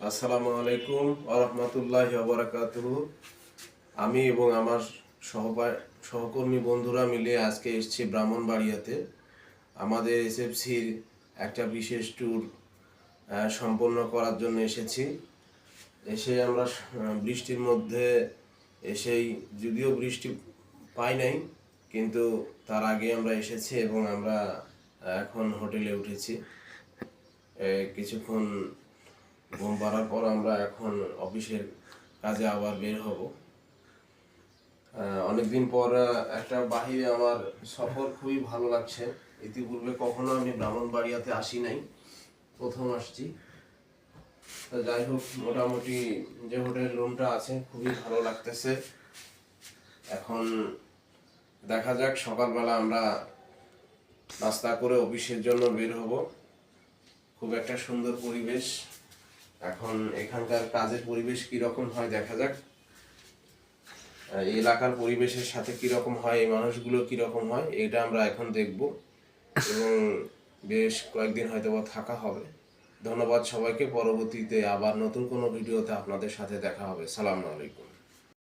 আসসালামু আলাইকুম ওয়া রাহমাতুল্লাহি ওয়া বারাকাতুহু। আমি এবং আমার সহকর্মী বন্ধুরা মিলে আজকে এসেছি ব্রাহ্মণবাড়িয়াতে। আমাদের এসএফসির একটা বিশেষ ট্যুর সম্পন্ন করার জন্য এসেছি। এসে আমরা বৃষ্টির মধ্যে এসেই, যদিও বৃষ্টি পাই নাই, কিন্তু তার আগে আমরা এসেছি এবং আমরা এখন হোটেলে উঠেছি। কিছুক্ষণ ঘুম পাড়ার পর আমরা এখন অফিসের কাজে আবার বের হব। অনেকদিন পর একটা বাহিরে আমার সফর খুবই ভালো লাগছে। ইতিপূর্বে কখনো আমি ব্রাহ্মণবাড়িয়াতে আসি নাই, প্রথম আসছি। তো যাই হোক, মোটামুটি যে হোটেল রুমটা আছে খুবই ভালো লাগতেছে। এখন দেখা যাক, সকালবেলা আমরা নাস্তা করে অফিসের জন্য বের হব। খুব একটা সুন্দর পরিবেশ। এখন এখানকার কাজের পরিবেশ কিরকম হয় দেখা যাক, এই এলাকার পরিবেশের সাথে কিরকম হয়, এই মানুষগুলো কিরকম হয়, এটা আমরা এখন দেখব এবং বেশ কয়েকদিন হয়তো থাকা হবে। ধন্যবাদ সবাইকে। পরবর্তীতে আবার নতুন কোনো ভিডিওতে আপনাদের সাথে দেখা হবে। সালামু আলাইকুম।